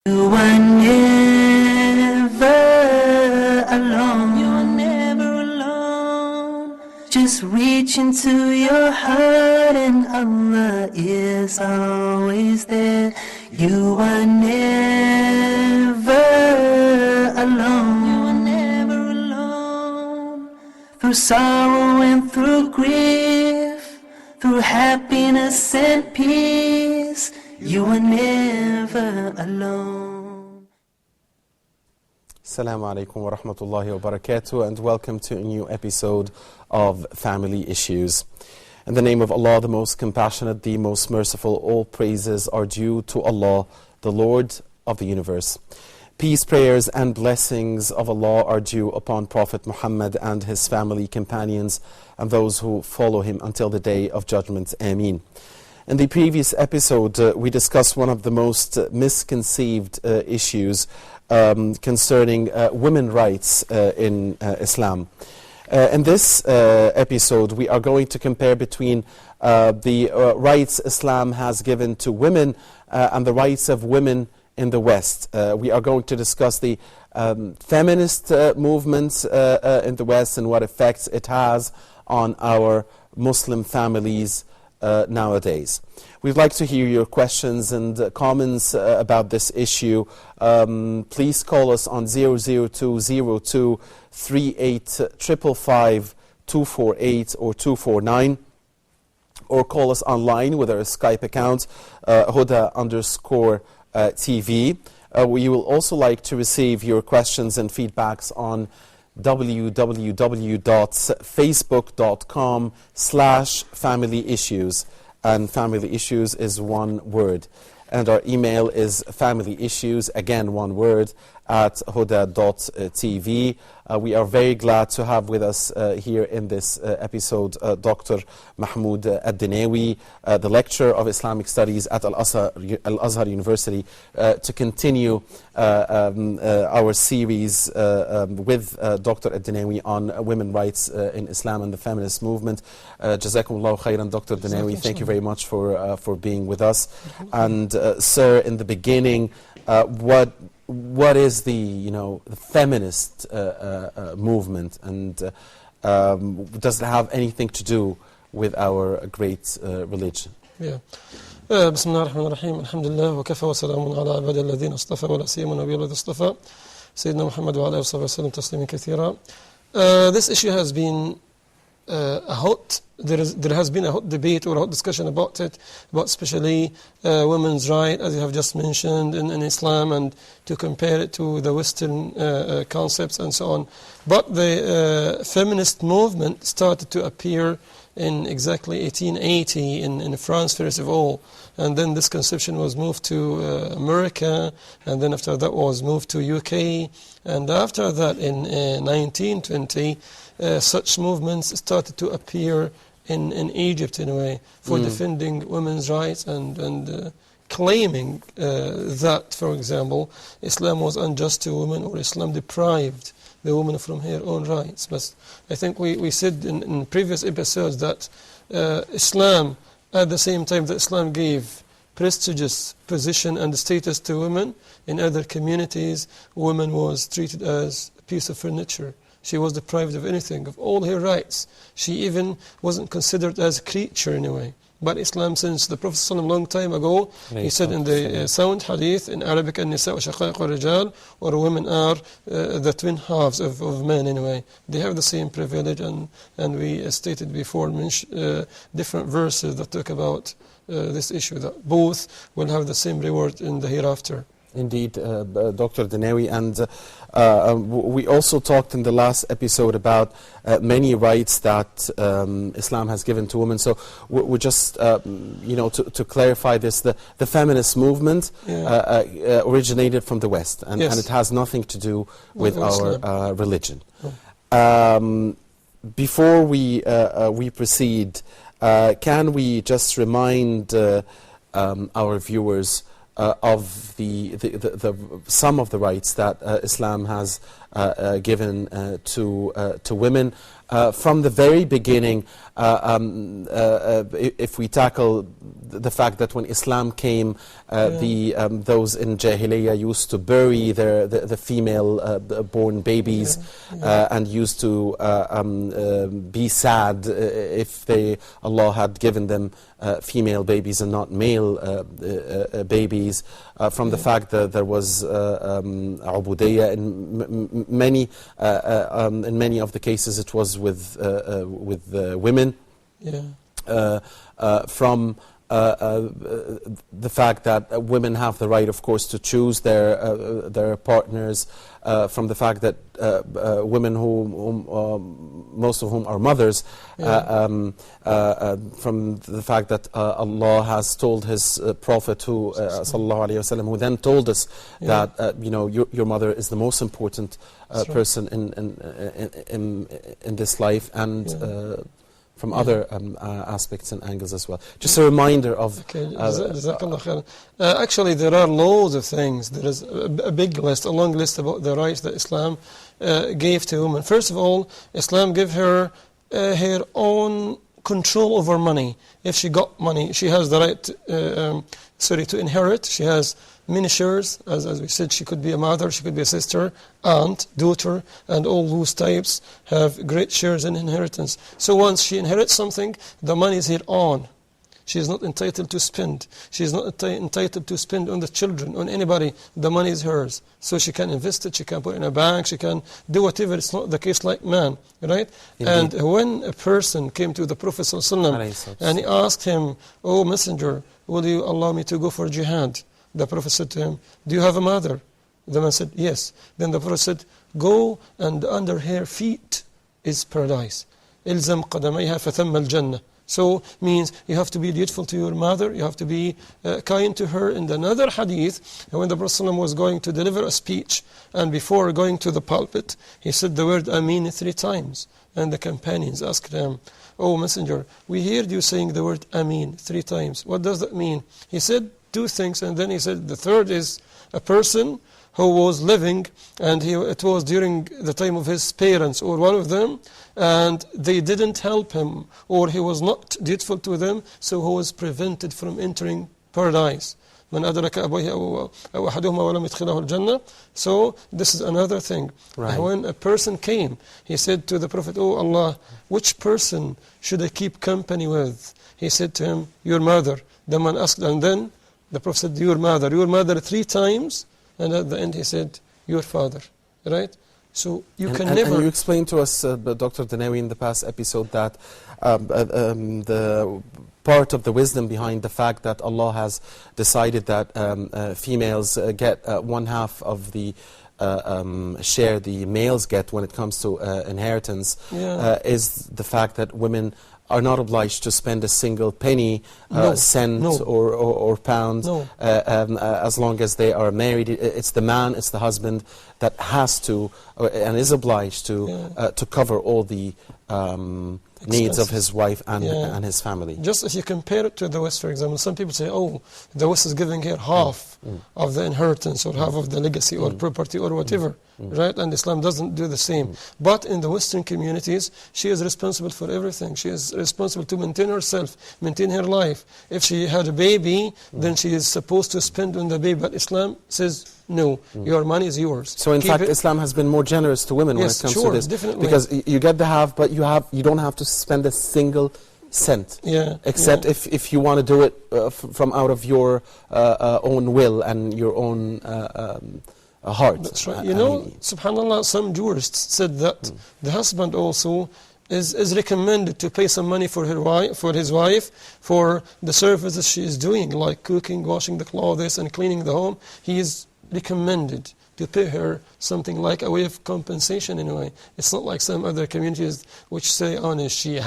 You are never alone. You are never alone. Just reach into your heart and Allah is always there. You are never alone. You are never alone. Through sorrow and through grief, through happiness and peace, you are never alone. Assalamu alaikum wa rahmatullahi wa barakatuh, and welcome to a new episode of Family Issues. In the name of Allah, the most compassionate, the most merciful, all praises are due to Allah, the Lord of the universe. Peace, prayers and blessings of Allah are due upon Prophet Muhammad and his family, companions, and those who follow him until the day of judgment. Ameen. In the previous episode, we discussed one of the most misconceived issues concerning women's rights in Islam. In this episode, we are going to compare between the rights Islam has given to women and the rights of women in the West. We are going to discuss the feminist movements in the West and what effects it has on our Muslim families nowadays. We'd like to hear your questions and comments about this issue. Please call us on 00202 3855 248 or 249, or call us online with our Skype account, Huda_TV. We will also like to receive your questions and feedbacks on www.facebook.com/familyissues, and family issues is one word, and our email is familyissues, again one word, at huda.tv. We are very glad to have with us here in this episode Dr. Mahmoud Ad-Dinawi, the lecturer of Islamic Studies at Al-Azhar University, to continue our series with Dr. Ad-Dinawi on women's rights in Islam and the feminist movement. Jazakumullahu khairan, Dr. Ad-Dinawi. Thank you very much for being with us. And sir, in the beginning, what is the the feminist movement, and does it have anything to do with our great religion? Yeah. بسم الله الرحمن الرحيم الحمد لله وكفى وسلام على عباد الذين اصطفى ولا سيما النبي الذي اصطفى سيدنا محمد وعلى آله وصحبه وسلم تسليما كثيرا. This issue has been there has been a hot debate or a hot discussion about it, about especially women's right, as you have just mentioned, in Islam, and to compare it to the Western concepts and so on. But the feminist movement started to appear in exactly 1880 in France, first of all, and then this conception was moved to America, and then after that was moved to UK, and after that in 1920 such movements started to appear in Egypt, in a way, for defending women's rights and claiming that, for example, Islam was unjust to women, or Islam deprived the woman from her own rights. But I think we said in previous episodes that Islam, at the same time that Islam gave prestigious position and status to women, in other communities, women was treated as a piece of furniture. She was deprived of anything, of all her rights. She even wasn't considered as a creature in a way. But Islam, since the Prophet ﷺ a long time ago, he said in the sound hadith in Arabic, النساء شقائق الرجال, or women are the twin halves of men in a way. They have the same privilege, and we stated before different verses that talk about this issue, that both will have the same reward in the hereafter. Indeed, Dr. Dinawi, and we also talked in the last episode about many rights that Islam has given to women. So we just, to clarify this, the feminist movement originated from the West, and it has nothing to do with our religion. Before we proceed, can we just remind our viewers of the some of the rights that Islam has given to women, from the very beginning, if we tackle the fact that when Islam came, those in Jahiliyyah used to bury the female born babies and used to be sad if Allah had given them female babies and not male babies. From the fact that there was ubudiyya in many of the cases, it was with women. From the fact that women have the right, of course, to choose their partners, from the fact that women most of whom are mothers, from the fact that Allah has told His Prophet, sallallahu alaihi wasallam, who then told us that your mother is the most important person in this life, and from other aspects and angles as well. Just a reminder of... actually, there are loads of things. There is a big list, a long list about the rights that Islam gave to women. First of all, Islam gave her her own control over money. If she got money, she has the right to inherit. She has many shares. As we said, she could be a mother, she could be a sister, aunt, daughter, and all those types have great shares in inheritance. So once she inherits something, the money is her own. She is not entitled to spend. She is not entitled to spend on the children, on anybody. The money is hers. So she can invest it, she can put it in a bank, she can do whatever. It's not the case like man, right? Indeed. And when a person came to the Prophet ﷺ and he asked him, "Oh Messenger, will you allow me to go for jihad?" The Prophet said to him, "Do you have a mother?" The man said, "Yes." Then the Prophet said, "Go, and under her feet is paradise. إلزم قدميها فثم الجنة." So means you have to be dutiful to your mother, you have to be kind to her. In another hadith, when the Prophet ﷺ was going to deliver a speech, and before going to the pulpit, he said the word Ameen 3 times. And the companions asked him, "Oh Messenger, we heard you saying the word Ameen 3 times. What does that mean?" He said 2 things, and then he said the third is a person who was living, and it was during the time of his parents or one of them, and they didn't help him, or he was not dutiful to them, so he was prevented from entering paradise. من أدرك أبويه أو أحدهما ولم يدخله الجنة. So this is another thing. Right. When a person came, he said to the Prophet, "Oh Allah, which person should I keep company with?" He said to him, "Your mother." The man asked, and then the Prophet said, your mother 3 times, and at the end he said, "Your father." Right? So you can never... And you explained to us, Dr. Danawi, in the past episode that the part of the wisdom behind the fact that Allah has decided that females get 1/2 of the share the males get when it comes to inheritance is the fact that women are not obliged to spend a single penny, cent, or pound, as long as they are married. It's the man, it's the husband that has to and is obliged to cover all the needs of his wife and his family. Just if you compare it to the West, for example, some people say, "Oh, the West is giving her half of the inheritance or half of the legacy or property or whatever." Right? And Islam doesn't do the same. But in the Western communities, she is responsible for everything. She is responsible to maintain herself, maintain her life. If she had a baby, then she is supposed to spend on the baby. But Islam says, no, your money is yours. So in fact, Islam has been more generous to women when it comes to this. Definitely. Because you get the half, but you don't have to spend a single cent. Except if you want to do it from out of your own will and your own heart. That's right. Subhanallah, some jurists said that the husband also is recommended to pay some money for his wife, for the services she is doing, like cooking, washing the clothes, and cleaning the home. He is recommended to pay her something like a way of compensation in a way. It's not like some other communities which say, she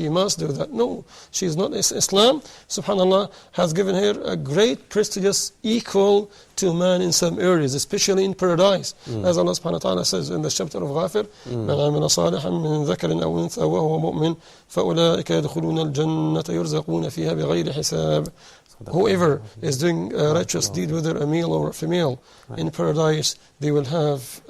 must do that. No, she is not. Islam, subhanAllah, has given her a great prestigious equal to man in some areas, especially in paradise. As Allah subhanahu wa ta'ala says in the chapter of Ghafir, مَنْ عَمِلَ صَالِحًا مِنْ ذَكَرٍ أَوْ أُنْثَى وَهُوَ مُؤْمِنٌ فَأُولَٰئِكَ يَدْخُلُونَ الْجَنَّةَ يُرْزَقُونَ فِيهَا بِغَيْرِ حِسَابٍ. Whoever is doing a righteous deed, whether a male or a female, in paradise, they will have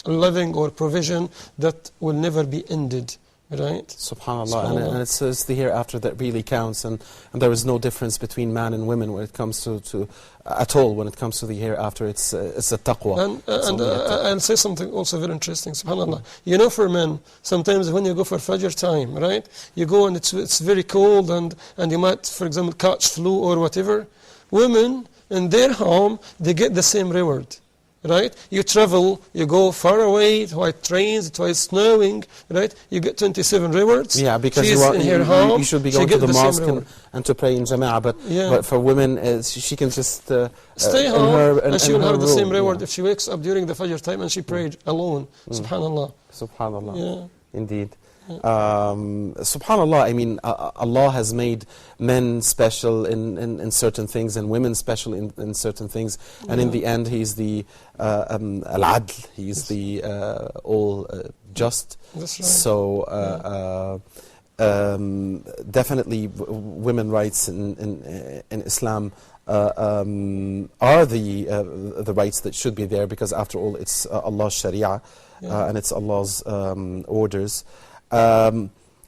living or provision that will never be ended. Right? Subhanallah. And it's the hereafter that really counts, and there is no difference between man and women when it comes to at all when it comes to the hereafter. It's a taqwa. And I'll say something also very interesting, subhanallah. You know, for men, sometimes when you go for Fajr time, right, you go and it's very cold and you might, for example, catch flu or whatever. Women, in their home, they get the same reward. Right? You travel, you go far away, while trains, it was snowing, right? You get 27 rewards. Yeah, because She's in her home, you should be going to the mosque and to pray in Jama'ah, but for women, she can just stay home, and she will have the same reward if she wakes up during the Fajr time and she prayed alone. Subhanallah. Subhanallah. Yeah. Indeed. Subhanallah, I mean, Allah has made men special in certain things and women special in certain things, and in the end He's the Al-Adl, He's the all just. That's right. So definitely women rights in Islam are the rights that should be there, because after all it's Allah's Sharia and it's Allah's orders.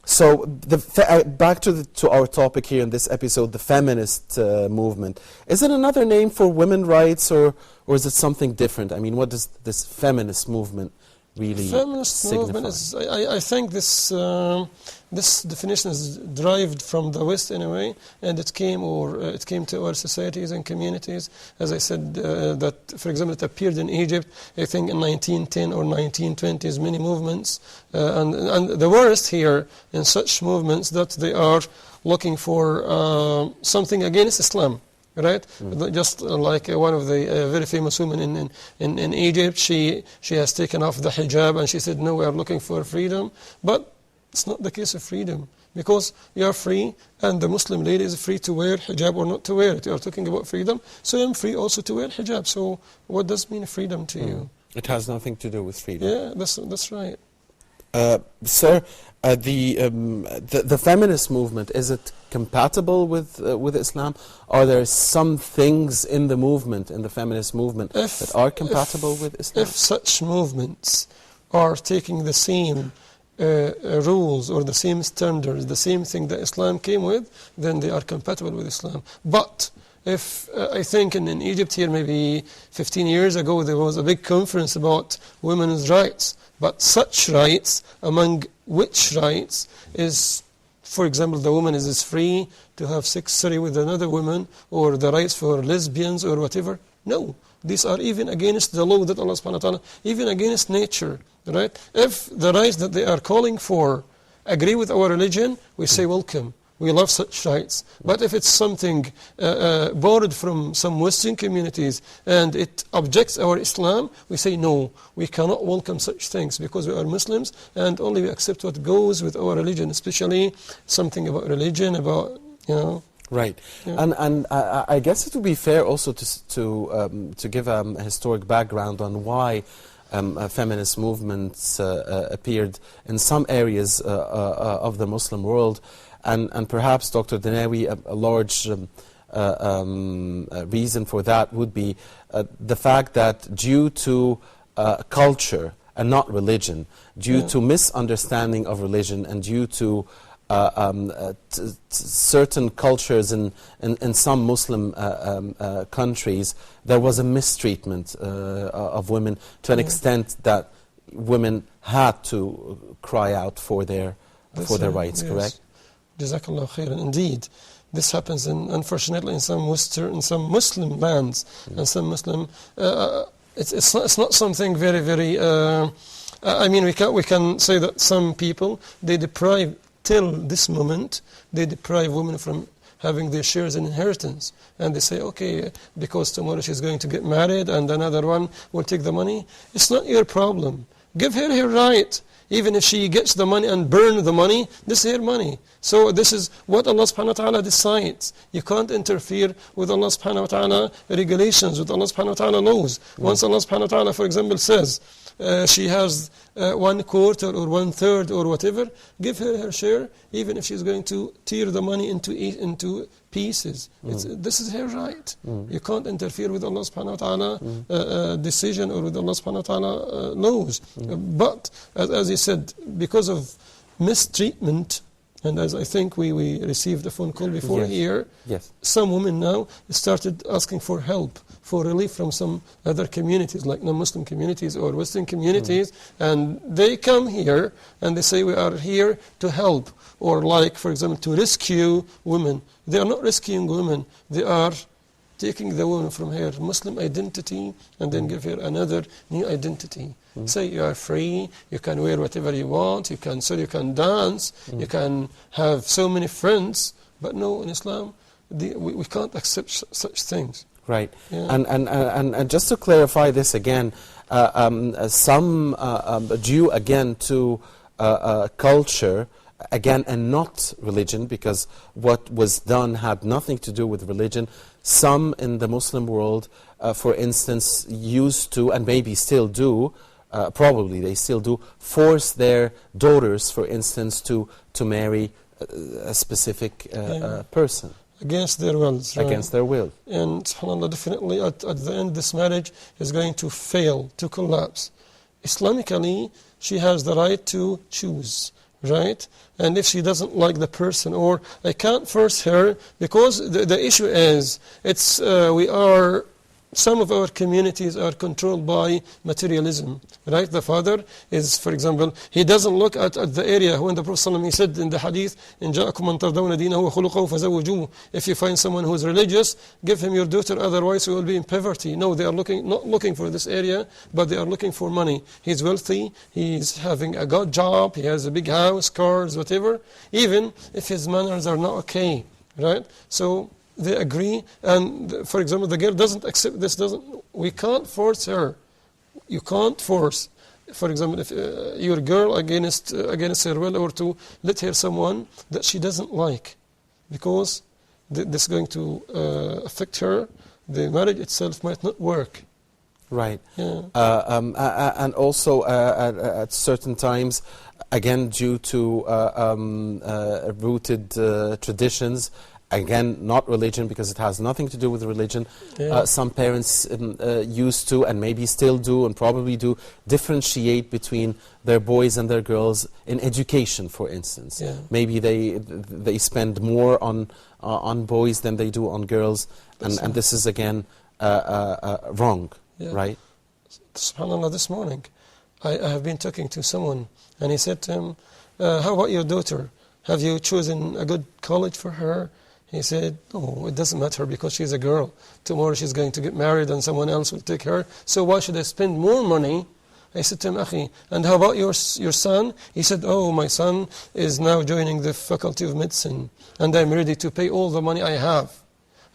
So back to our topic here in this episode, the feminist movement. Is it another name for women's rights, or is it something different? I mean, what does this feminist movement really signify? Movement is, I think this definition is derived from the West anyway, and it came to our societies and communities. As I said, that for example, it appeared in Egypt, I think in 1910 or 1920s, many movements, and the worst here in such movements that they are looking for something against Islam. Right, just like one of the very famous women in Egypt, she has taken off the hijab and she said, "No, we are looking for freedom." But it's not the case of freedom, because you are free, and the Muslim lady is free to wear hijab or not to wear it. You are talking about freedom, so I am free also to wear hijab. So what does mean freedom to you? It has nothing to do with freedom. Yeah, that's right. Sir, the feminist movement, is it compatible with Islam? Are there some things in the movement, in the feminist movement, that are compatible with Islam? If such movements are taking the same rules or the same standards, the same thing that Islam came with, then they are compatible with Islam. But if I think in Egypt here, maybe 15 years ago, there was a big conference about women's rights. But such rights, among which rights is, for example, the woman is free to have sex with another woman, or the rights for lesbians or whatever? No. These are even against the law that Allah subhanahu wa ta'ala, even against nature. Right? If the rights that they are calling for agree with our religion, we say welcome. We love such rights. But if it's something borrowed from some Western communities and it objects our Islam, we say no, we cannot welcome such things, because we are Muslims and only we accept what goes with our religion, especially something about religion, about, you know. Right. Yeah. And I guess it would be fair also to give a historic background on why feminist movements appeared in some areas of the Muslim world. And perhaps, Dr. Danawi, a large reason for that would be the fact that due to culture and not religion, due to misunderstanding of religion, and due to certain cultures in some Muslim countries, there was a mistreatment of women to an extent that women had to cry out for their rights, yes. Correct? Jazakallah khairan. Indeed, this happens, unfortunately, in some Muslim lands, and some Muslim. It's not something very, very. I mean, we can say that some people, they deprive, till this moment, they deprive women from having their shares in inheritance, and they say, okay, because tomorrow she's going to get married, and another one will take the money. It's not your problem. Give her her right. Even if she gets the money and burn the money, this is her money. So this is what Allah subhanahu wa ta'ala decides. You can't interfere with Allah subhanahu wa ta'ala regulations, with Allah subhanahu wa ta'ala laws. Once Allah subhanahu wa ta'ala, for example, says she has 1/4 or 1/3 or whatever, give her her share, even if she's going to tear the money into pieces. This is her right. You can't interfere with Allah subhanahu wa ta'ala decision or with Allah subhanahu wa ta'ala laws. But as he said, because of mistreatment, and as I think we received a phone call before here, some women now started asking for help, for relief from some other communities, like non-Muslim communities or Western communities, and they come here and they say, we are here to help, or like, for example, to rescue women. They are not rescuing women, they are taking the woman from her Muslim identity and then give her another new identity. Say you are free, you can wear whatever you want, you can sing, you can dance, you can have so many friends, but no, in Islam, we can't accept such things. Right. And just to clarify this again, some due again to culture, again, and not religion, because what was done had nothing to do with religion. Some in the Muslim world, for instance, used to, and maybe still do, probably they still do, force their daughters, for instance, to marry a specific person. Against their wills, right? Against their will. And subhanAllah, definitely at the end, this marriage is going to fail, to collapse. Islamically, she has the right to choose, right? And if she doesn't like the person, or I can't force her, because the issue is, some of our communities are controlled by materialism, right? The father is, for example, he doesn't look at the area. When the Prophet ﷺ, he said in the hadith, إِن جَاءَكُمْ مَنْ تَرْضَوْنَ دِينَهُ وَخُلُقَهُ فَزَوِّجُوهُ. If you find someone who is religious, give him your daughter, otherwise you will be in poverty. No, they are not looking for this area, but they are looking for money. He's wealthy, he's having a good job, he has a big house, cars, whatever, even if his manners are not okay, right? So they agree, and for example, the girl doesn't accept this, we can't force her. You can't force, for example, if your girl against her will, or to let her someone that she doesn't like, because this is going to affect her. The marriage itself might not work. Right. Yeah. And also at certain times, again, due to rooted traditions, again, not religion, because it has nothing to do with religion. Some parents used to, and maybe still do, and probably do, differentiate between their boys and their girls in education, for instance. Maybe they spend more on boys than they do on girls, and this is again wrong, right? SubhanAllah, this morning I have been talking to someone, and he said to him, how about your daughter? Have you chosen a good college for her? He said, oh, it doesn't matter, because she's a girl. Tomorrow she's going to get married and someone else will take her. So why should I spend more money? I said to him, Akhi, and how about your son? He said, oh, my son is now joining the Faculty of Medicine, and I'm ready to pay all the money I have.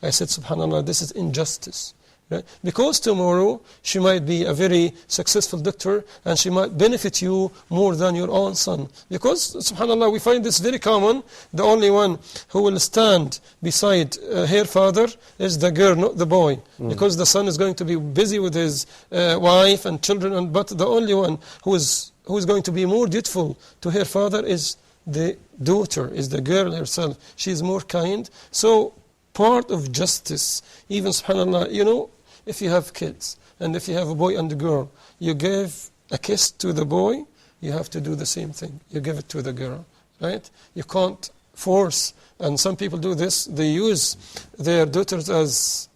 I said, subhanAllah, this is injustice. Right? Because tomorrow she might be a very successful doctor, and she might benefit you more than your own son. Because, subhanAllah, we find this very common. The only one who will stand beside her father is the girl, not the boy. Because the son is going to be busy with his wife and children, but the only one who is going to be more dutiful to her father is the daughter, is the girl herself. She is more kind. So part of justice, even, subhanAllah, if you have kids, and if you have a boy and a girl, you give a kiss to the boy, you have to do the same thing. You give it to the girl, right? You can't force, and some people do this, they use their daughters as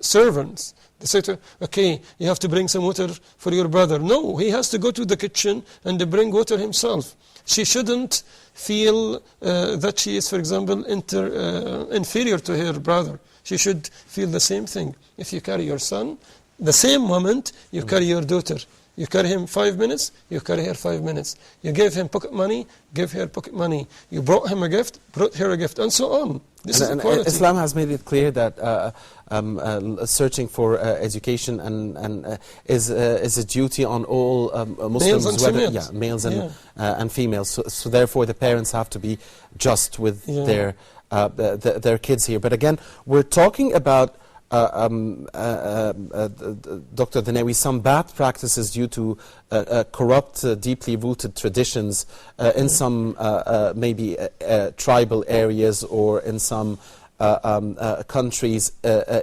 servants. They say to her, okay, you have to bring some water for your brother. No, he has to go to the kitchen and bring water himself. She shouldn't feel that she is, for example, inferior to her brother. She should feel the same thing. If you carry your son, the same moment you carry your daughter. You carry him 5 minutes, you carry her 5 minutes. You gave him pocket money, give her pocket money. You brought him a gift, brought her a gift, and so on. This is equality. Islam has made it clear that searching for education is a duty on all Muslims, Males and females. Yeah, males and females. So therefore, the parents have to be just with their kids here. But again, we're talking about Dr. Denawi, some bad practices due to corrupt, deeply rooted traditions in some maybe tribal areas or in some countries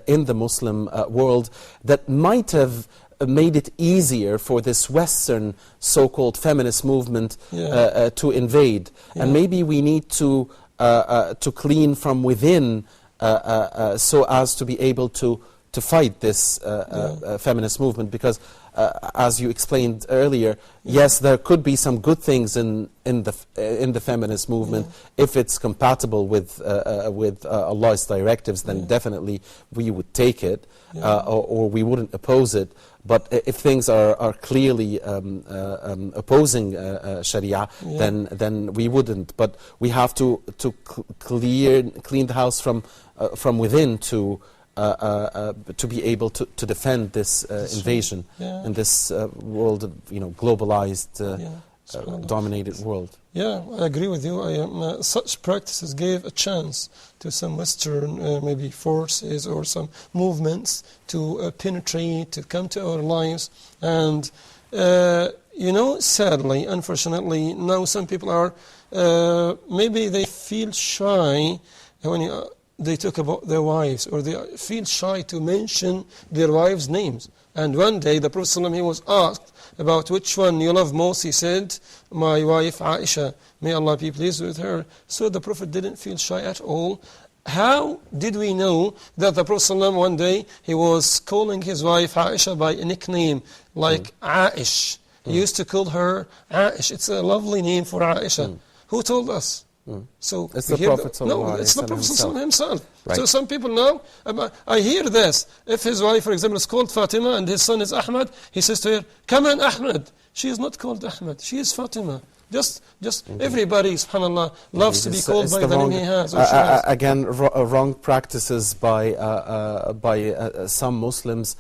in the Muslim world that might have made it easier for this Western so-called feminist movement to invade. And maybe we need to clean from within so as to be able to fight this feminist movement, because as you explained earlier, yes, there could be some good things in the feminist movement if it's compatible with Allah's directives. Then definitely we would take it, or we wouldn't oppose it. But if things are clearly opposing Sharia, then we wouldn't. But we have to clean the house from within to be able to defend this invasion in this world of globalized, dominated world. Yeah, I agree with you. Such practices gave a chance to some Western maybe forces or some movements to penetrate, to come to our lives. And, sadly, unfortunately, now some people are, maybe they feel shy when they talk about their wives, or they feel shy to mention their wives' names. And one day the Prophet ﷺ, he was asked about which one you love most. He said, my wife Aisha, may Allah be pleased with her. So the Prophet didn't feel shy at all. How did we know that the Prophet ﷺ one day he was calling his wife Aisha by a nickname like Aish? He used to call her Aish. It's a lovely name for Aisha. Who told us? So it's the Prophet it's the Prophet himself. Right. So some people now, I hear this. If his wife, for example, is called Fatima and his son is Ahmad, he says to her, come on Ahmad. She is not called Ahmad, she is Fatima. Just everybody, subhanAllah, loves to be called by the name he has. Or she has. Again, wrong practices by some Muslims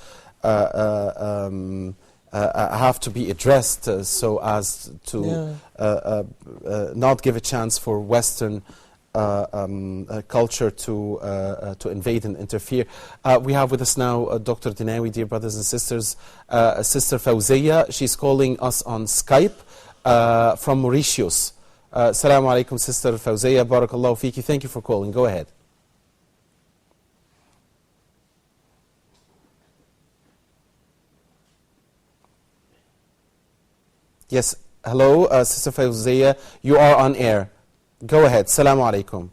have to be addressed so as to not give a chance for Western culture to invade and interfere. We have with us now Dr. Denawi, dear brothers and sisters, Sister Fawziya. She's calling us on Skype from Mauritius. Assalamu alaikum, Sister Fawziya. Barakallahu fiki. Thank you for calling. Go ahead. Yes, hello, Sister Fawziya, you are on air. Go ahead. Assalamu alaikum.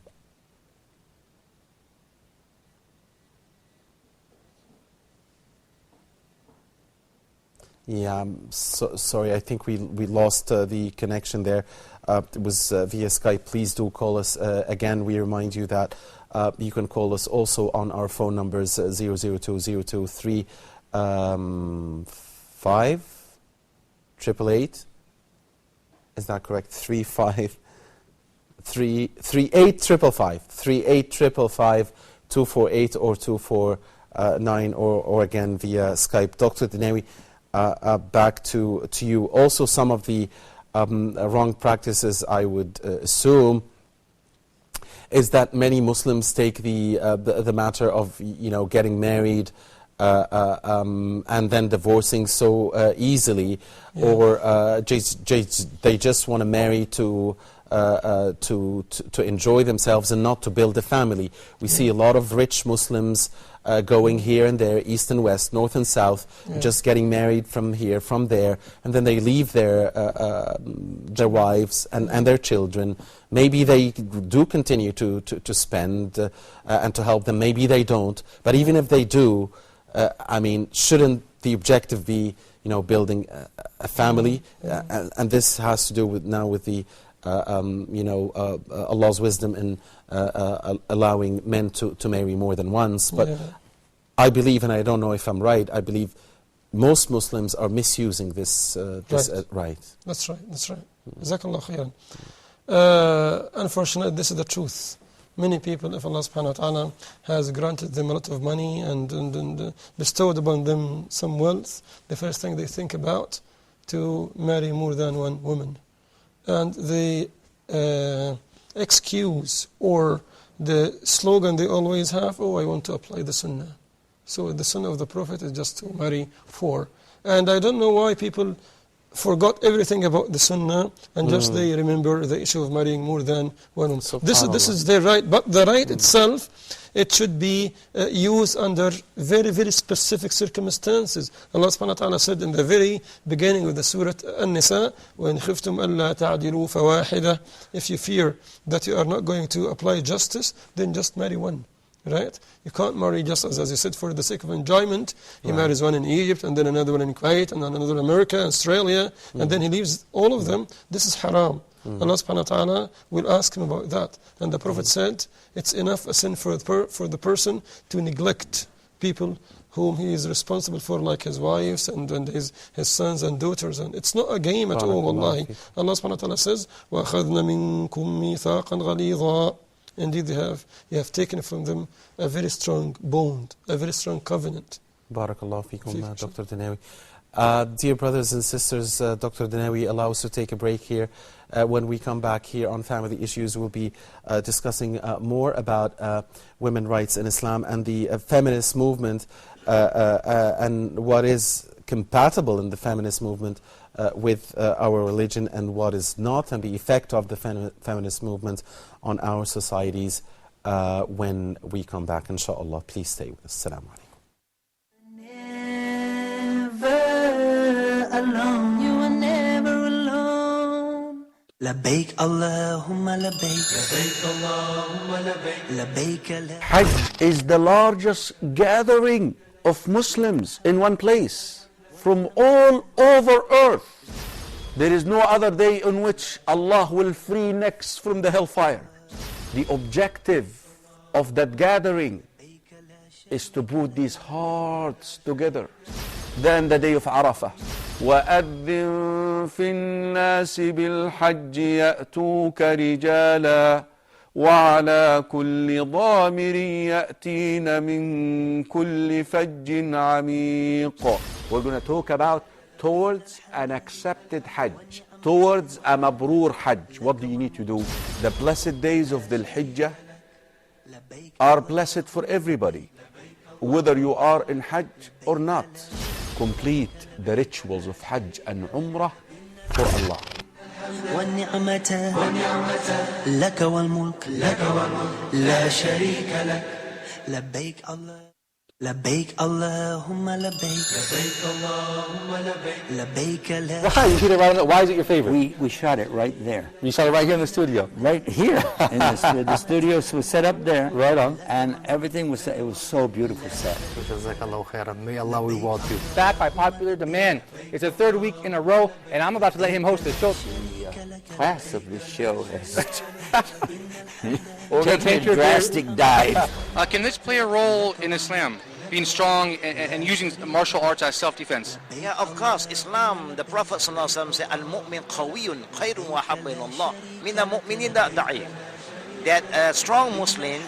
Yeah, I'm sorry, I think we lost the connection there. It was via Skype. Please do call us again. We remind you that you can call us also on our phone numbers 0020235 888. Is that correct? 3855 248 or 249 or again via Skype. Dr. Denawi, back to you. Also, some of the wrong practices, I would assume, is that many Muslims take the matter of getting married and then divorcing so easily, or they just want to marry to enjoy themselves and not to build a family. We see a lot of rich Muslims going here and there, east and west, north and south, just getting married from here, from there, and then they leave their wives and their children. Maybe they do continue to spend and to help them. Maybe they don't. But even if they do, shouldn't the objective be, building a family? And this has to do with the Allah's wisdom in allowing men to marry more than once. But I believe, and I don't know if I'm right, I believe most Muslims are misusing this right. That's right. Jazakallah khairan. Unfortunately, this is the truth. Many people, if Allah subhanahu wa ta'ala has granted them a lot of money and bestowed upon them some wealth, the first thing they think about to marry more than one woman. And the excuse or the slogan they always have, I want to apply the sunnah. So the sunnah of the Prophet is just to marry 4. And I don't know why people forgot everything about the sunnah and just they remember the issue of marrying more than one woman. This is their right, but the right itself, it should be used under very, very specific circumstances. Allah subhanahu wa ta'ala said in the very beginning of the Surah An-Nisa, وَإِنْ خِفْتُمْ أَلَّا تَعْدِلُوا فَوَاحِدَةً, if you fear that you are not going to apply justice, then just marry one. Right? You can't marry just as you said for the sake of enjoyment. He marries one in Egypt and then another one in Kuwait and then another in America, Australia, and then he leaves all of them. This is haram. Allah subhanahu wa ta'ala will ask him about that. And the Prophet said, it's enough a sin for the person to neglect people whom he is responsible for, like his wives and his sons and daughters. And it's not a game at all, wallahi. Allah subhanahu wa ta'ala says, وَأَخَذْنَا مِنْكُمْ مِيثَاقًا غَلِيظًا. Indeed, you have taken from them a very strong bond, a very strong covenant. Barakallahu feekum, Dr. Dinawi. Dear brothers and sisters, Dr. Dinawi, allow us to take a break here. When we come back here on Family Issues, we'll be discussing more about women's rights in Islam and the feminist movement and what is compatible in the feminist movement with our religion and what is not, and the effect of the feminist movement on our societies when we come back, inshallah. Please stay with us. Assalamu alaikum. Never alone, you are never alone. Labbaik Allahumma labbaik, labbaik Allahumma labbaik, labbaik. Hajj is the largest gathering of Muslims in one place from all over earth. There is no other day in which Allah will free necks from the hellfire. The objective of that gathering is to put these hearts together. Then the day of Arafah. وَأَذِّن فِي النَّاسِ بِالْحَجِّ يَأْتُوكَ رِجَالًا وَعَلَى كُلِّ ضَامِرٍ يَأْتِينَ مِنْ كُلِّ فَجٍّ عَمِيقٍ. We're going to talk about towards an accepted Hajj, towards a Mabrur Hajj. What do you need to do? The blessed days of Dhul Hijjah are blessed for everybody, whether you are in Hajj or not. Complete the rituals of Hajj and Umrah for Allah. والنعمة لك والملك لا شريك لك لبيك الله لبيك اللهم لبيك لبيك اللهم لبيك لا. Why is it your favorite? We shot it right there. You shot it right here in the studio. Right here. In the studio was set up there. Right on. And everything was set. It was so beautiful set. Jazakallahu khairan. May Allah reward you. Back by popular demand. It's the 3rd week in a row, and I'm about to let him host the show. The class of this show has taken a drastic dive. Can this play a role in Islam? Being strong and using martial arts as self-defense? Yeah, of course. Islam, the Prophet ﷺ said, Al-mu'min qawiyun khayrun wa habba ilallah. Min al-mu'minin da'if. That a strong Muslim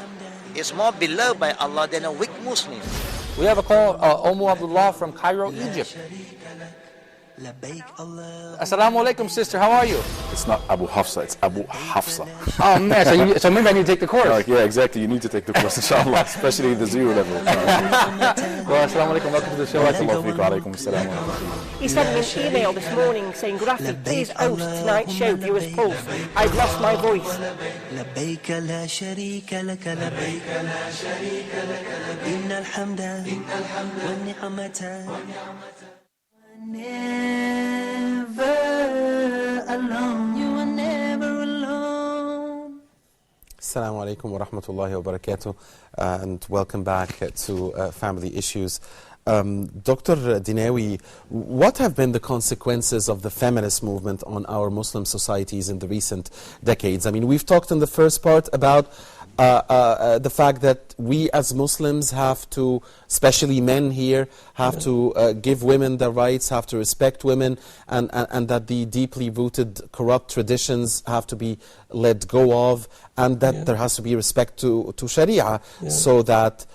is more beloved by Allah than a weak Muslim. We have a call, Abdullah from Cairo, Egypt. Assalamu alaikum, sister. How are you? It's not Abu Hafsa, it's Abu Hafsa. Oh man, so maybe I need to take the course. Yeah, exactly. You need to take the course, inshallah, especially the 0 level. Well, assalamu alaikum. Welcome to the show. He sent me an email this morning saying, Rafi, please host tonight's show, Viewers Pulse. I've lost my voice. لبيك لا شريك لك لبيك لا شريك لك إن الحمد والنعمة. Never alone, you are never alone. Assalamu alaikum wa rahmatullahi wa barakatuh, and welcome back to Family Issues. Dr. Dinawi, what have been the consequences of the feminist movement on our Muslim societies in the recent decades? I mean, we've talked in the first part about the fact that we as Muslims have to, especially men here, have to give women their rights, have to respect women, and that the deeply rooted corrupt traditions have to be let go of, and that there has to be respect to Sharia, so that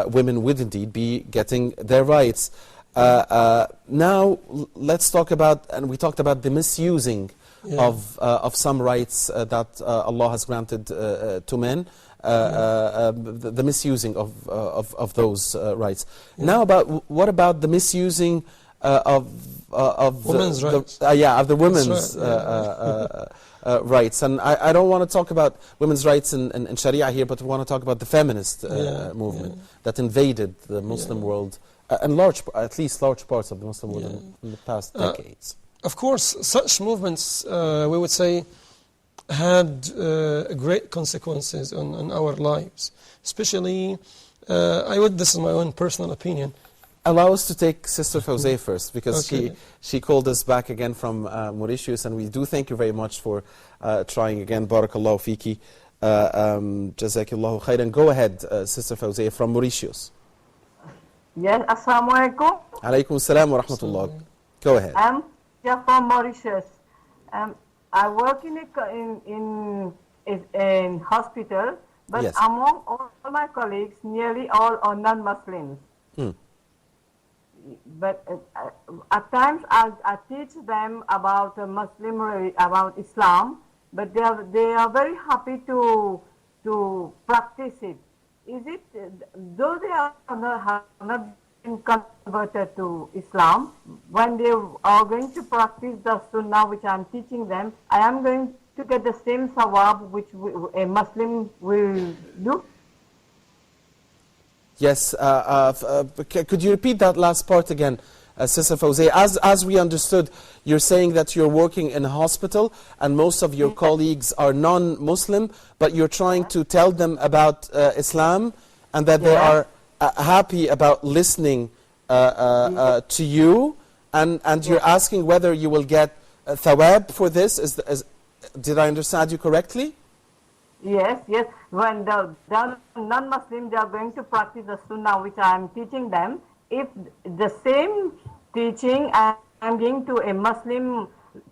women would indeed be getting their rights. Now let's talk about, and we talked about the misusing of some rights that Allah has granted to men, the misusing of those rights. Now, what about the misusing of women's rights? Of the women's rights? And I don't want to talk about women's rights in Sharia here, but we want to talk about the feminist movement that invaded the Muslim world, and at least large parts of the Muslim world in the past decades. Of course, such movements, we would say, had great consequences on our lives. Especially, this is my own personal opinion. Allow us to take Sister Fawzia first, because she called us back again from Mauritius, and we do thank you very much for trying again. Barakallahu fiki. Jazakillahu khairan. Go ahead, Sister Fawzia from Mauritius. Yes, Assalamu alaikum. Alaykum assalam wa rahmatullah. Go ahead. I'm from Mauritius. I work in hospital, but among all my colleagues, nearly all are non-Muslims. But at times I teach them about about Islam, but they are very happy to practice it. Is it, though they have not been converted to Islam, when they are going to practice the Sunnah which I am teaching them, I am going to get the same sawab which a Muslim will do? Yes, could you repeat that last part again, Sister Fawzia? As we understood, you're saying that you're working in a hospital and most of your colleagues are non-Muslim, but you're trying to tell them about Islam, and that they are happy about listening to you, and you're asking whether you will get thawab for this. Did I understand you correctly? Yes. When the non-Muslim, they are going to practice the Sunnah which I am teaching them. If the same teaching I am giving to a Muslim,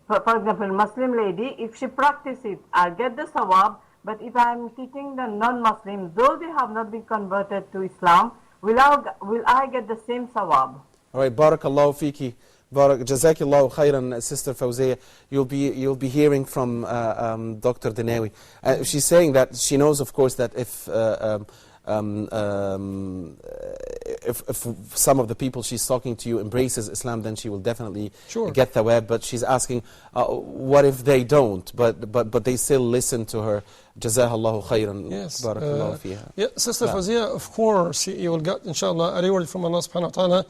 for example, Muslim lady, if she practices it, I'll get the sawab. But if I am teaching the non-Muslims, though they have not been converted to Islam, will I get the same sawab? All right, barakallahu fiki. Jazakillahu khairan, Sister Fawzia. You'll be hearing from Dr. Dinawi. She's saying that she knows, of course, that if some of the people she's talking to you embraces Islam, then she will definitely get thawab. But she's asking, what if they don't? But they still listen to her. Jazakallahu khairan. Yes. Barakallahu fiha. Yeah, Sister Fawzia, of course, you will get, inshallah, a reward from Allah subhanahu wa ta'ala.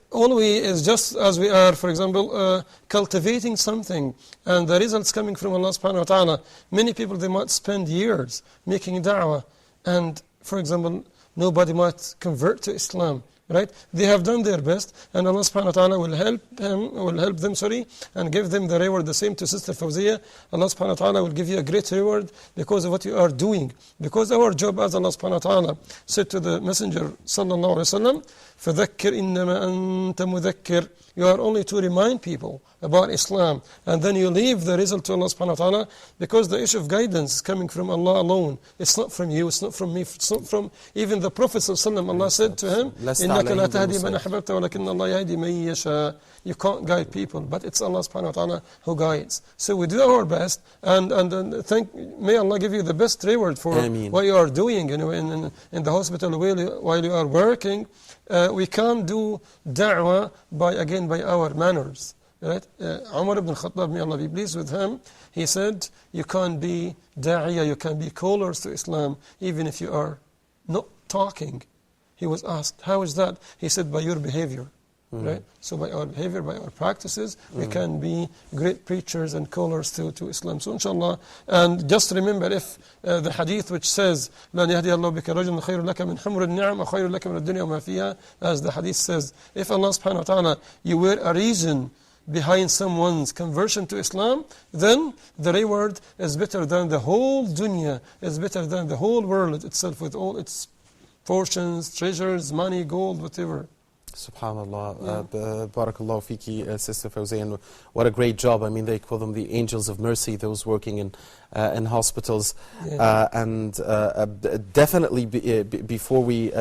All we is just as we are, for example, cultivating something, and the results coming from Allah subhanahu wa ta'ala. Many people, they might spend years making da'wah, and, for example, nobody might convert to Islam. Right? They have done their best, and Allah subhanahu wa ta'ala will help them, and give them the reward. The same to Sister Fawzia. Allah subhanahu wa ta'ala will give you a great reward because of what you are doing. Because our job, as Allah subhanahu wa ta'ala said to the Messenger sallallahu alayhi wa sallam, فَذَكِّرْ إِنَّمَا أَنْتَ مُذَكِّرْ. You are only to remind people about Islam, and then you leave the result to Allah subhanahu wa ta'ala, because the issue of guidance is coming from Allah alone. It's not from you, it's not from me, it's not from even the Prophet sallallahu alayhi wa sallam. Allah said to him, إِنَّكَ لَا تَهْدِي مَنْ أَحْبَبْتَ وَلَكِنَّ اللَّهَ يَهْدِي مَنْ يَشَاءُ. You can't guide people, but it's Allah subhanahu wa ta'ala who guides. So we do our best, and may Allah give you the best reward for what you are doing. In the hospital while you are working. We can't do da'wah by our manners. Right? Umar ibn Khattab, may Allah be pleased with him, he said, you can't be da'iyah, you can be callers to Islam, even if you are not talking. He was asked, how is that? He said, by your behavior. Right? So by our behavior, by our practices, we can be great preachers and callers to Islam. So inshallah, and just remember, if the hadith which says, لَنْ يَهْدِيَ اللَّهُ بِكَ رَجُلًا خَيْرٌ لَكَ مِنْ حُمْرِ النِّعَمِ خَيْرٌ لَكَ مِنَ الدُّنْيَا وَمَا فِيهَا, as the hadith says, if Allah subhanahu wa ta'ala, you were a reason behind someone's conversion to Islam, then the reward is better than the whole dunya, is better than the whole world itself with all its fortunes, treasures, money, gold, whatever. Subhanallah. Barakallahu fiki, Sister Fawzian. What a great job. I mean, they call them the angels of mercy, those working in hospitals. And definitely before we,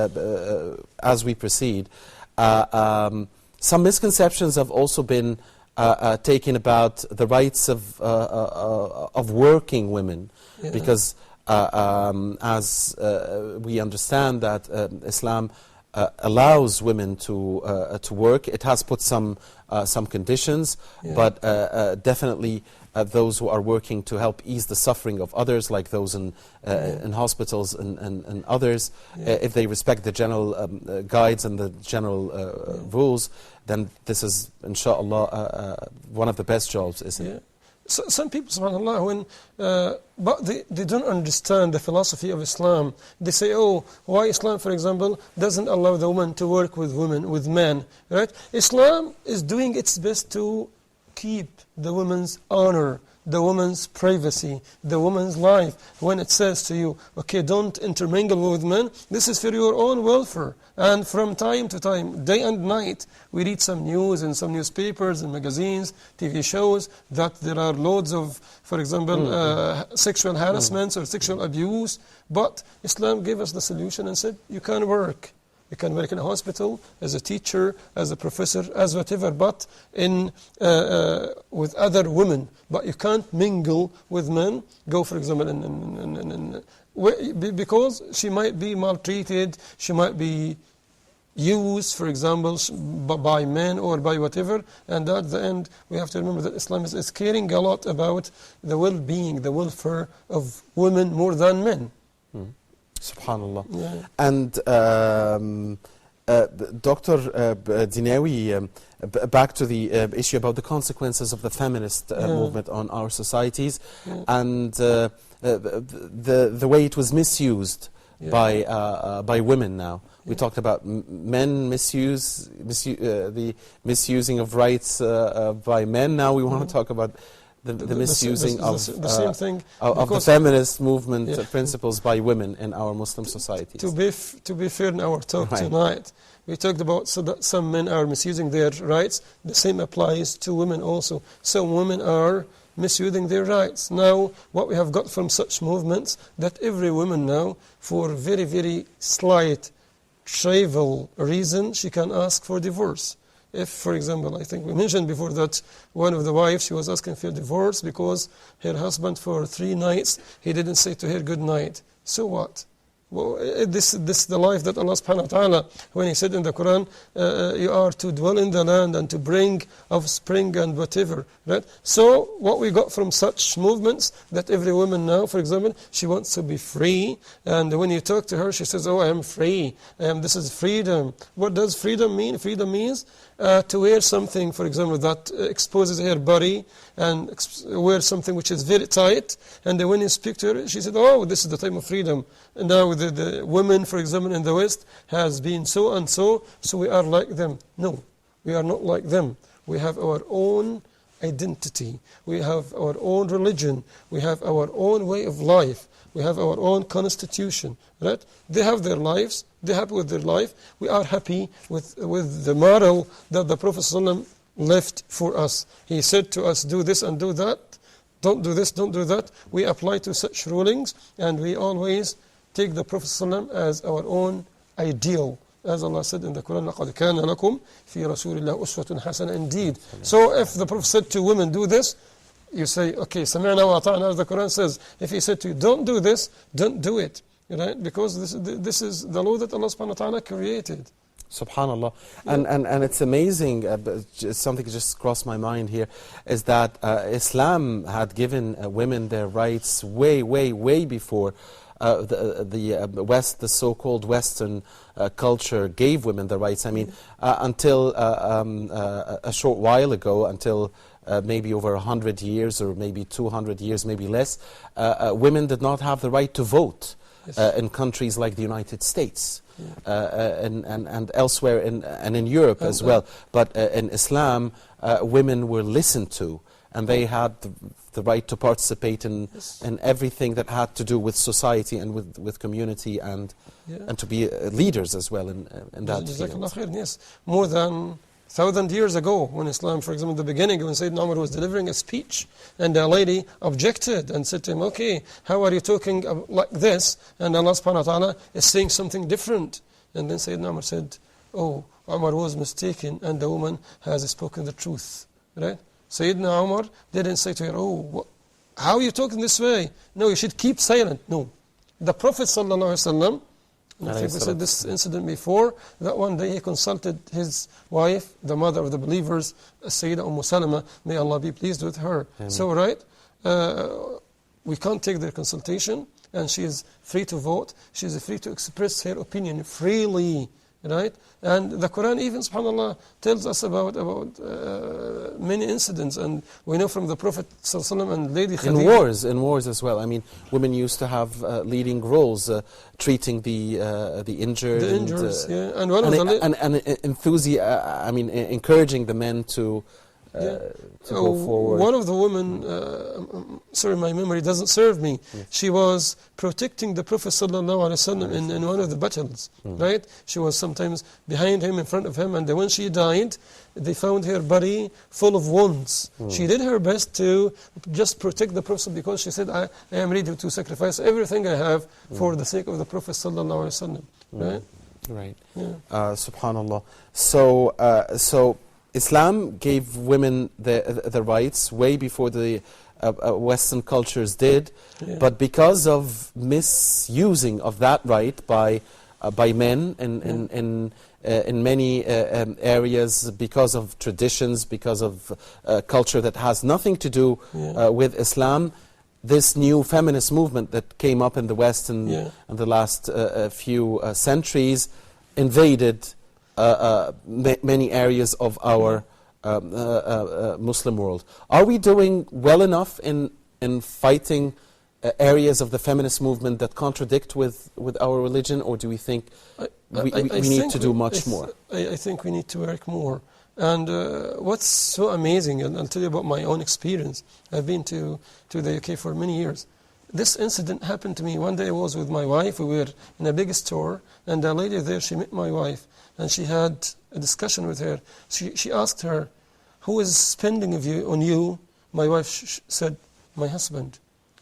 as we proceed, some misconceptions have also been taken about the rights of working women, because as we understand that Islam allows women to work. It has put some conditions, but definitely those who are working to help ease the suffering of others, like those in hospitals and others, if they respect the general guides and the general rules, then this is, inshallah, one of the best jobs, isn't it? So, some people, subhanAllah, but they don't understand the philosophy of Islam. They say, oh, why Islam, for example, doesn't allow the woman to work with women, with men, right? Islam is doing its best to keep the woman's honor, the woman's privacy, the woman's life. When it says to you, okay, don't intermingle with men, this is for your own welfare. And from time to time, day and night, we read some news in some newspapers and magazines, TV shows, that there are loads of, for example, sexual harassments or sexual abuse. But Islam gave us the solution and said, you can work. You can work in a hospital, as a teacher, as a professor, as whatever, but with other women. But you can't mingle with men. Go, for example, because she might be maltreated, she might be used, for example, by men or by whatever. And at the end, we have to remember that Islam is caring a lot about the well-being, the welfare of women more than men. Subhanallah. And Dr. Dinawi, back to the issue about the consequences of the feminist movement on our societies, and the way it was misused by women now. We talked about men the misusing of rights by men. Now we want to talk about the misusing of the feminist movement principles by women in our Muslim societies. To be fair in our talk tonight, we talked about so that some men are misusing their rights. The same applies to women also. Some women are misusing their rights. Now, what we have got from such movements, that every woman now, for very, very slight, trivial reason, she can ask for divorce. If, for example, I think we mentioned before that one of the wives, she was asking for divorce because her husband for 3 nights, he didn't say to her good night. So what? Well, this is the life that Allah subhanahu wa ta'ala, when He said in the Quran, you are to dwell in the land and to bring offspring and whatever, right? So what we got from such movements, that every woman now, for example, she wants to be free, and when you talk to her, she says, oh, I am free, this is freedom. What does freedom mean? Freedom means to wear something, for example, that exposes her body, and wear something which is very tight, and then when you speak to her, she said, oh, this is the time of freedom. And now the women, for example, in the West has been so and so we are like them. No, we are not like them. We have our own identity. We have our own religion. We have our own way of life. We have our own constitution, right? They have their lives. They're happy with their life. We are happy with the moral that the Prophet ﷺ left for us. He said to us, do this and do that. Don't do this, don't do that. We apply to such rulings, and we always take the Prophet ﷺ as our own ideal. As Allah said in the Quran, لَقَدْ كَانَ لَكُمْ فِي رَسُولِ اللَّهِ أُسْوَةٌ حَسَنَةٌ. Indeed. So if the Prophet said to women, do this, you say, okay, سَمِعْنَا وَأَطَعْنَا, as the Quran says. If he said to you, don't do this, don't do it. Right? Because this is the law that Allah subhanahu wa ta'ala created. Subhanallah. And it's amazing, something just crossed my mind here, is that Islam had given women their rights way, way, way before the West, the so-called Western culture gave women the rights. I mean, until a short while ago, until maybe over 100 years or maybe 200 years, maybe less, women did not have the right to vote in countries like the United States. and elsewhere and in Europe as well. But in Islam, women were listened to, and they had the right to participate in everything that had to do with society and with community, and to be leaders as well in that field. Yes, more than 1,000 years ago, when Islam, for example, in the beginning, when Sayyidina Umar was delivering a speech, and a lady objected and said to him, okay, how are you talking like this? And Allah subhanahu wa ta'ala is saying something different. And then Sayyidina Umar said, oh, Umar was mistaken, and the woman has spoken the truth. Right? Sayyidina Umar didn't say to her, oh, how are you talking this way? No, you should keep silent. No. The Prophet sallallahu alaihi wasallam, I think we said this incident before, that one day he consulted his wife, the mother of the believers, Sayyidah Salama, may Allah be pleased with her. Amen. So, right, we can't take their consultation, and she is free to vote, she is free to express her opinion freely, right? And the Quran even, subhanAllah, tells us about many incidents, and we know from the Prophet ﷺ and Lady Khadija. In wars as well. I mean, women used to have leading roles, treating the injured. The injured, yeah. And encouraging the men to go forward. One of the women, sorry, my memory doesn't serve me. Yes. She was protecting the Prophet ﷺ in one of the battles, right? She was sometimes behind him, in front of him, and then when she died, they found her body full of wounds. She did her best to just protect the Prophet, because she said, I am ready to sacrifice everything I have for the sake of the Prophet ﷺ, right? Right. Yeah. Subhanallah. So Islam gave women the rights way before the Western cultures did, but because of misusing of that right by men in many areas, because of traditions, because of culture that has nothing to do with Islam, this new feminist movement that came up in the West in the last few centuries invaded many areas of our Muslim world. Are we doing well enough in fighting areas of the feminist movement that contradict with our religion, or do we think we need to do much more? I think we need to work more. And what's so amazing, and I'll tell you about my own experience. I've been to the UK for many years. This incident happened to me. One day I was with my wife. We were in a big store, and a lady there, she met my wife, and she had a discussion with her. She asked her, who is spending on you? My wife said, my husband.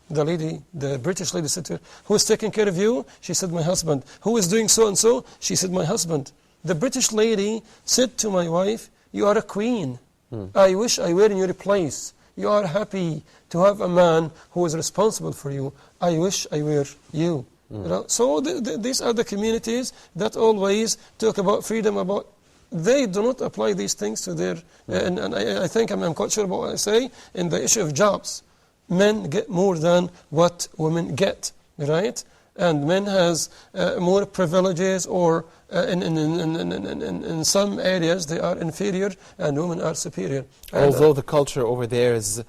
The British lady said to her, who is taking care of you? She said, my husband. Who is doing so and so? She said, my husband. The British lady said to my wife, you are a queen. I wish I were in your place. You are happy to have a man who is responsible for you. I wish I were you. You know? So these are the communities that always talk about freedom, they do not apply these things to their, and I think I'm quite sure about what I say, in the issue of jobs. Men get more than what women get, right? And men has more privileges, or in some areas they are inferior and women are superior. Although the culture over there is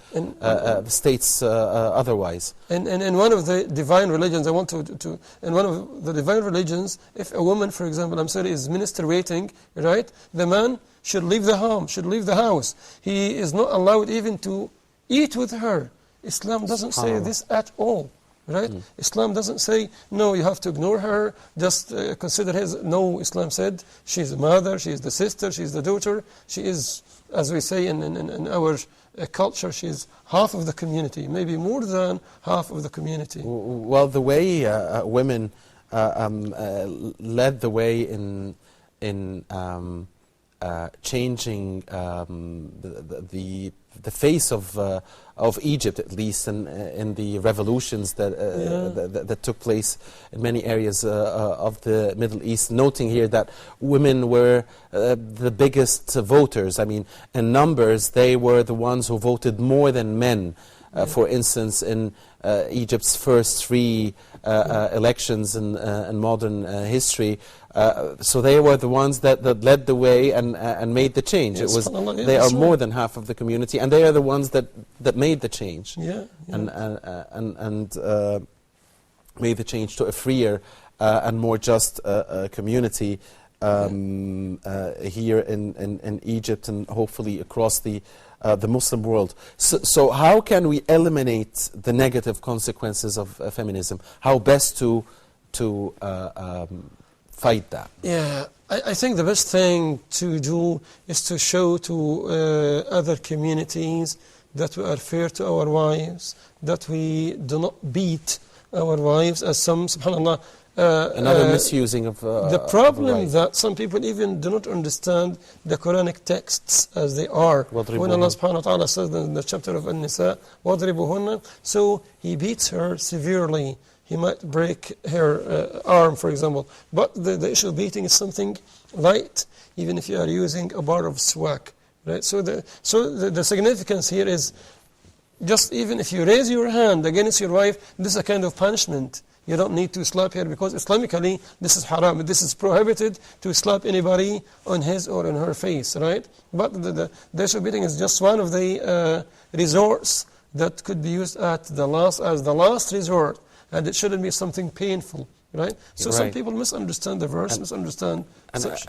states otherwise. In one of the divine religions, in one of the divine religions, if a woman, for example, is menstruating, right, the man should leave the home, should leave the house. He is not allowed even to eat with her. Islam doesn't say this at all. Right? Islam doesn't say, no, you have to ignore her, just consider his. No, Islam said, she's the mother, she's the sister, she's the daughter, she is, as we say in our culture, she's half of the community, maybe more than half of the community. Well, the way women led the way in changing the face of Egypt, at least, in the revolutions that took place in many areas of the Middle East. Noting here that women were the biggest voters. I mean, in numbers, they were the ones who voted more than men. For instance, in Egypt's first 3 elections in modern history, so they were the ones that led the way and made the change. Yes, they are more than half of the community, and they are the ones that made the change. And made the change to a freer and more just community here in Egypt and hopefully across the Muslim world. So how can we eliminate the negative consequences of feminism? How best to fight that? Yeah, I think the best thing to do is to show to other communities that we are fair to our wives, that we do not beat our wives, as some, subhanAllah, another misusing of the problem of that some people even do not understand the Quranic texts as they are. When Allah subhanahu wa ta'ala says in the chapter of An-Nisa, وَضْرِبُهُنَّ, so He beats her severely. He might break her arm, for example. But the issue of beating is something light, even if you are using a bar of swag. Right? So the significance here is, just even if you raise your hand against your wife, this is a kind of punishment. You don't need to slap her, because Islamically this is haram. This is prohibited to slap anybody on his or on her face, right? But the issue of beating is just one of the resorts that could be used as the last resort, and it shouldn't be something painful, right? So some people misunderstand the verse, misunderstand.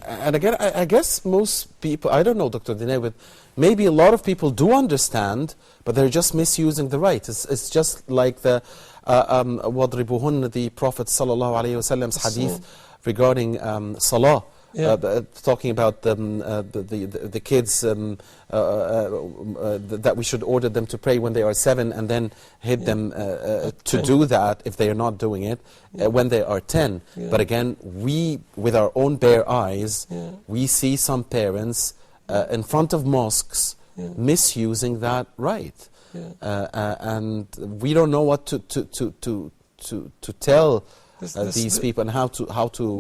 And again, I guess most people, I don't know, Dr. Dinay, but maybe a lot of people do understand, but they're just misusing the right. It's just like the وَضْرِبُهُنَّ, the Prophet ﷺ's hadith regarding salah. Talking about the kids, that we should order them to pray when they are 7 and then hit them to do that if they are not doing it when they are 10. But again, we, with our own bare eyes, we see some parents in front of mosques misusing that right. And we don't know what to tell these people and how to.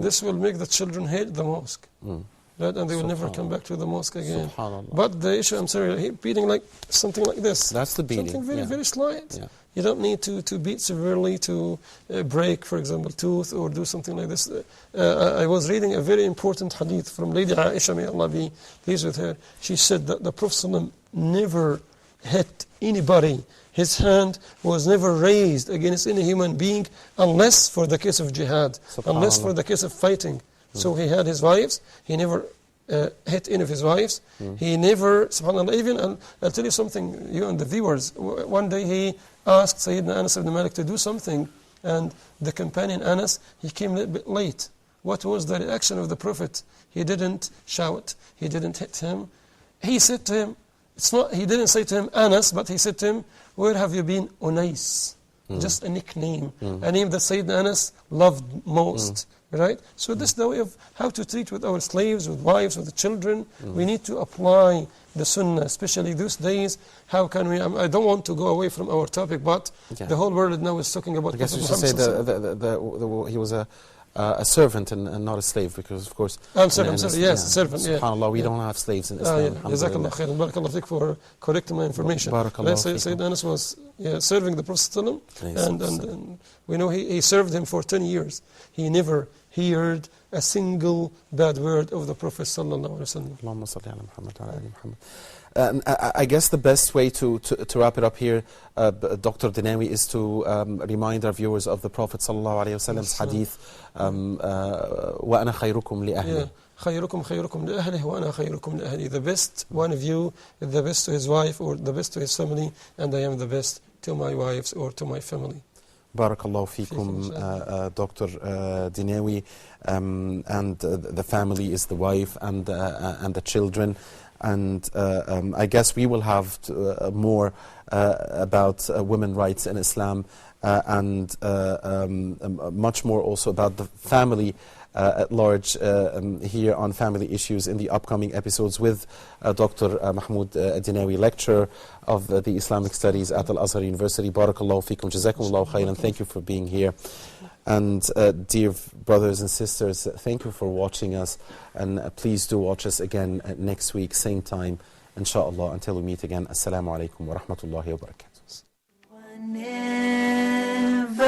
This will make the children hate the mosque, right? And they will never come back to the mosque again. But the issue, I'm sorry, beating like something like this. That's the beating. Something very, very slight. You don't need to beat severely to break, for example, tooth or do something like this. I was reading a very important hadith from Lady Aisha, may Allah be pleased with her. She said that the Prophet ﷺ never hit anybody. His hand was never raised against any human being unless for the case of jihad, unless for the case of fighting. So he had his wives, he never hit any of his wives. He never, subhanAllah, even, I'll tell you something, you and the viewers, one day he asked Sayyidina Anas ibn Malik to do something, and the companion Anas, he came a little bit late. What was the reaction of the Prophet? He didn't shout, he didn't hit him. He said to him, he didn't say to him Anas, but he said to him, where have you been? Unais. Just a nickname. A name that Sayyidina Anas loved most. Right? So this is the way of how to treat with our slaves, with wives, with the children. We need to apply the sunnah, especially these days. How can we, I don't want to go away from our topic, but the whole world now is talking about. I guess you should say he was a servant and not a slave, because of course I'm sorry, yes, servant. SubhanAllah, we don't have slaves in Islam. Jazakallah khairan, barakallah fiqh for correcting my information. Sayyidina Anas was serving the Prophet and we know he served him for 10 years. He never heard a single bad word of the Prophet sallallahu alaihi wasallam. I guess the best way to wrap it up here, Dr. Dinawi, is to remind our viewers of the Prophet sallallahu alaihi wasallam's hadith, وَأَنَا خَيْرُكُمْ لِأَهْلِي. خَيْرُكُمْ خَيْرُكُمْ لِأَهْلِهِ وَأَنَا خَيْرُكُمْ لِأَهْلِي. The best one of you is the best to his wife or the best to his family, and I am the best to my wives or to my family. Barakallahu feekum, Dr. Dinawi, and the family is the wife and the children. And I guess we will have more about women's rights in Islam and much more also about the family at large here on Family Issues in the upcoming episodes with Dr. Mahmoud Dinawi, lecturer of the Islamic Studies at Al-Azhar University. Barakallahu feekum, jazakumullahu khairan. Thank you for being here. And dear brothers and sisters, thank you for watching us, and please do watch us again next week, same time, inshallah. Until we meet again, assalamu alaikum wa rahmatullahi wa barakatuh. Never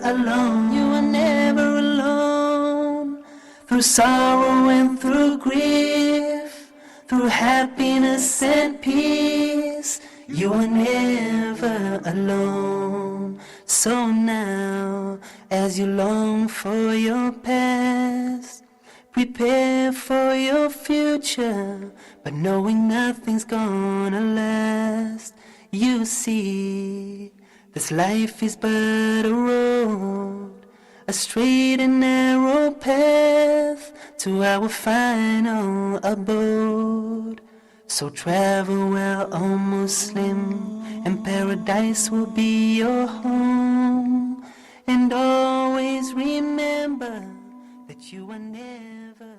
alone, you are never alone. Through sorrow and through grief, through happiness and peace, you are never alone. home. So now, as you long for your past, prepare for your future, but knowing nothing's gonna last. You see, this life is but a road, a straight and narrow path to our final abode. So travel well, O Muslim, and paradise will be your home. And always remember that you are never